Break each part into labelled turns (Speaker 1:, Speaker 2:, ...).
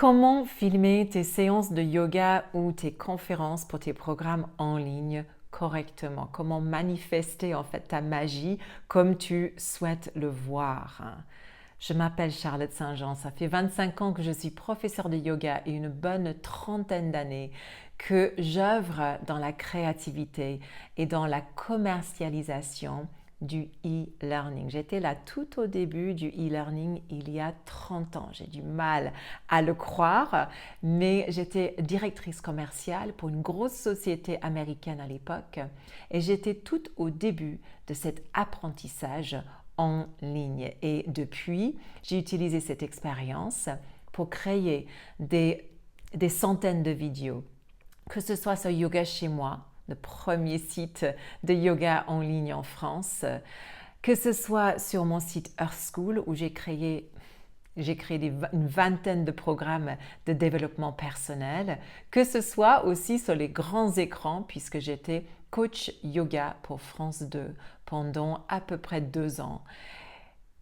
Speaker 1: Comment filmer tes séances de yoga ou tes conférences pour tes programmes en ligne correctement? Comment manifester en fait ta magie comme tu souhaites le voir? Je m'appelle Charlotte Saint-Jean, ça fait 25 ans que je suis professeure de yoga et une bonne trentaine d'années que j'œuvre dans la créativité et dans la commercialisation du e-learning. J'étais là tout au début du e-learning il y a 30 ans. J'ai du mal à le croire, mais j'étais directrice commerciale pour une grosse société américaine à l'époque et j'étais tout au début de cet apprentissage en ligne. Et depuis, j'ai utilisé cette expérience pour créer des centaines de vidéos, que ce soit sur Yoga chez moi, le premier site de yoga en ligne en France, que ce soit sur mon site Earth School où j'ai créé une vingtaine de programmes de développement personnel, que ce soit aussi sur les grands écrans puisque j'étais coach yoga pour France 2 pendant à peu près 2 ans.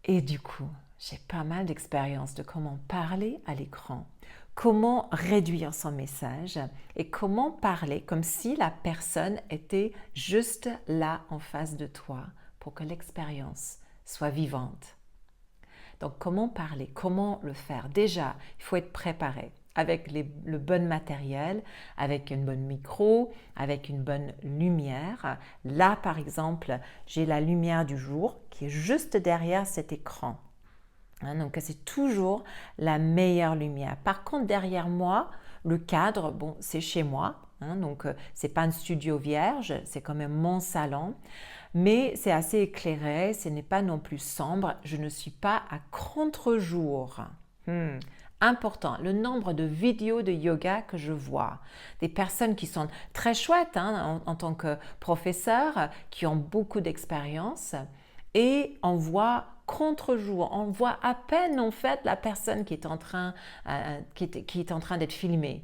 Speaker 1: Et du coup, j'ai pas mal d'expérience de comment parler à l'écran, comment réduire son message et comment parler comme si la personne était juste là en face de toi pour que l'expérience soit vivante. Donc comment parler, comment le faire? Déjà, il faut être préparé avec le bon matériel, avec une bonne micro, avec une bonne lumière. Là, par exemple, j'ai la lumière du jour qui est juste derrière cet écran. Donc, c'est toujours la meilleure lumière. Par contre, derrière moi, le cadre, bon, c'est chez moi. Donc, ce n'est pas un studio vierge, c'est quand même mon salon. Mais c'est assez éclairé, ce n'est pas non plus sombre. Je ne suis pas à contre-jour. Important, le nombre de vidéos de yoga que je vois. Des personnes qui sont très chouettes en tant que professeurs, qui ont beaucoup d'expérience. Et on voit contre-jour, on voit à peine en fait la personne qui est en train d'être filmée.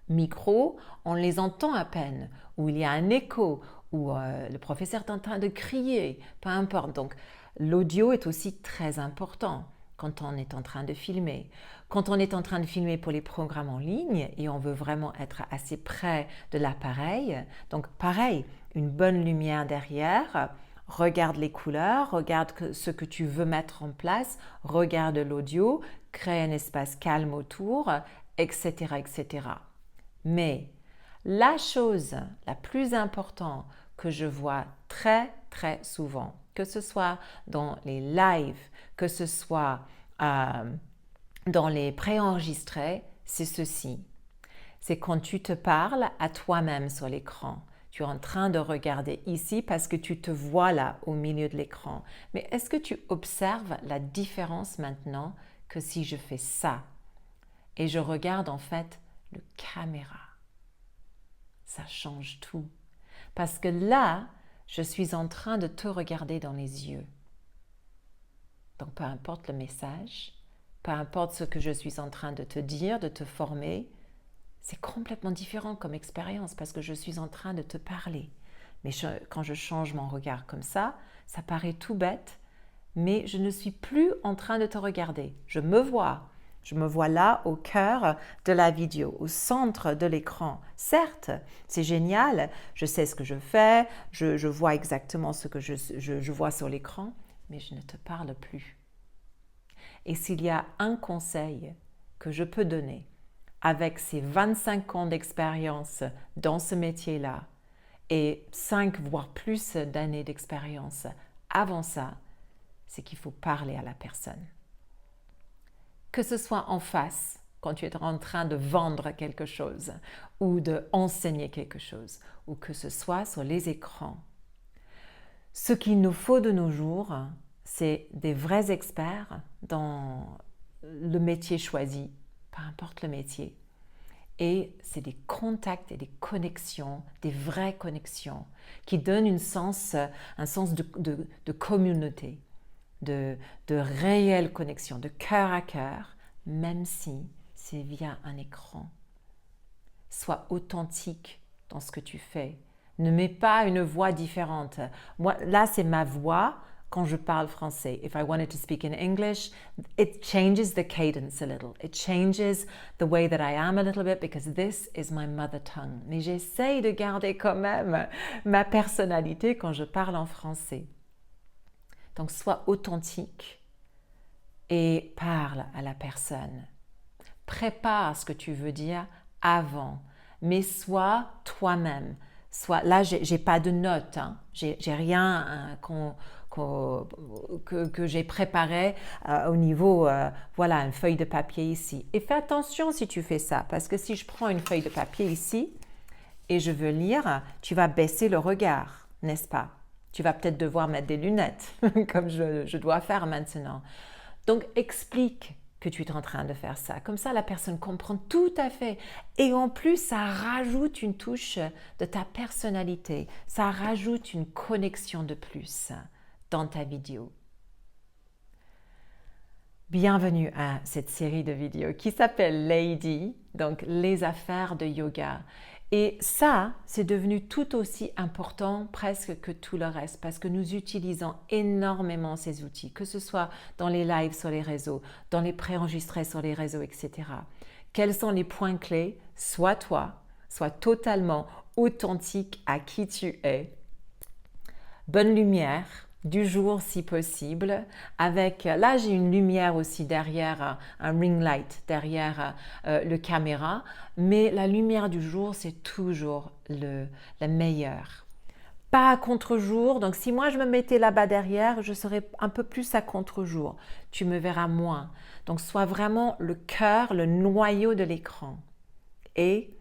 Speaker 1: Micro, on les entend à peine, ou il y a un écho, ou le professeur est en train de crier, peu importe. Donc l'audio est aussi très important quand on est en train de filmer. Quand on est en train de filmer pour les programmes en ligne et on veut vraiment être assez près de l'appareil, donc pareil, une bonne lumière derrière, regarde les couleurs, regarde ce que tu veux mettre en place, regarde l'audio, crée un espace calme autour, etc., etc. Mais la chose la plus importante que je vois très, très souvent, que ce soit dans les lives, que ce soit dans les préenregistrés, c'est ceci. C'est quand tu te parles à toi-même sur l'écran. Tu es en train de regarder ici parce que tu te vois là au milieu de l'écran. Mais est-ce que tu observes la différence maintenant que si je fais ça et je regarde en fait le caméra? Ça change tout. Parce que là, je suis en train de te regarder dans les yeux. Donc peu importe le message, peu importe ce que je suis en train de te dire, de te former, c'est complètement différent comme expérience parce que je suis en train de te parler. Mais quand je change mon regard comme ça paraît tout bête, mais je ne suis plus en train de te regarder. Je me vois. Je me vois là au cœur de la vidéo, au centre de l'écran. Certes, c'est génial, je sais ce que je fais, je vois exactement ce que je vois sur l'écran, mais je ne te parle plus. Et s'il y a un conseil que je peux donner avec ces 25 ans d'expérience dans ce métier-là et 5 voire plus d'années d'expérience avant ça, c'est qu'il faut parler à la personne. Que ce soit en face, quand tu es en train de vendre quelque chose ou d'enseigner quelque chose, ou que ce soit sur les écrans. Ce qu'il nous faut de nos jours, c'est des vrais experts dans le métier choisi, peu importe le métier. Et c'est des contacts et des connexions, des vraies connexions, qui donnent un sens de communauté, de réelle connexion, de cœur à cœur, même si c'est via un écran. Sois authentique dans ce que tu fais. Ne mets pas une voix différente. Moi, là, c'est ma voix quand je parle français. If I wanted to speak in English, it changes the cadence a little. It changes the way that I am a little bit because this is my mother tongue. Mais j'essaye de garder quand même ma personnalité quand je parle en français. Donc, sois authentique et parle à la personne. Prépare ce que tu veux dire avant, mais sois toi-même. Là, j'ai pas de notes, hein. J'ai rien que j'ai préparé au niveau, voilà, une feuille de papier ici. Et fais attention si tu fais ça, parce que si je prends une feuille de papier ici et je veux lire, tu vas baisser le regard, n'est-ce pas? Tu vas peut-être devoir mettre des lunettes, comme je dois faire maintenant. Donc, explique que tu es en train de faire ça. Comme ça, la personne comprend tout à fait. Et en plus, ça rajoute une touche de ta personnalité. Ça rajoute une connexion de plus dans ta vidéo. Bienvenue à cette série de vidéos qui s'appelle Lady, donc les affaires de yoga. Et ça, c'est devenu tout aussi important presque que tout le reste parce que nous utilisons énormément ces outils, que ce soit dans les lives sur les réseaux, dans les préenregistrés sur les réseaux, etc. Quels sont les points clés? Sois toi, sois totalement authentique à qui tu es. Bonne lumière du jour si possible, avec, là j'ai une lumière aussi derrière, un ring light derrière le caméra, mais la lumière du jour c'est toujours la meilleure. Pas à contre-jour, donc si moi je me mettais là-bas derrière, je serais un peu plus à contre-jour, tu me verras moins. Donc sois vraiment le cœur, le noyau de l'écran. Et,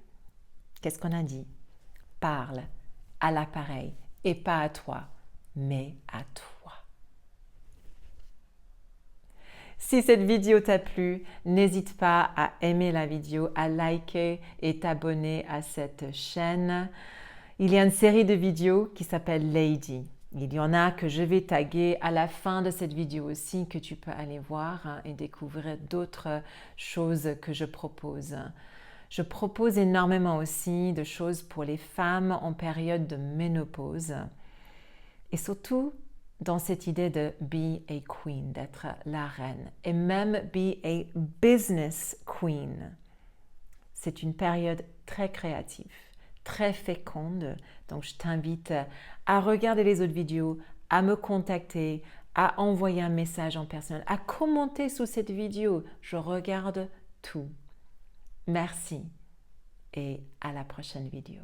Speaker 1: qu'est-ce qu'on a dit? Parle à l'appareil et pas à toi, mais à toi. Si cette vidéo t'a plu, n'hésite pas à aimer la vidéo, à liker et t'abonner à cette chaîne. Il y a une série de vidéos qui s'appelle Lady. Il y en a que je vais taguer à la fin de cette vidéo aussi, que tu peux aller voir et découvrir d'autres choses que je propose. Je propose énormément aussi de choses pour les femmes en période de ménopause. Et surtout, dans cette idée de be a queen, d'être la reine, et même be a business queen. C'est une période très créative, très féconde, donc je t'invite à regarder les autres vidéos, à me contacter, à envoyer un message en personnel, à commenter sous cette vidéo. Je regarde tout. Merci et à la prochaine vidéo.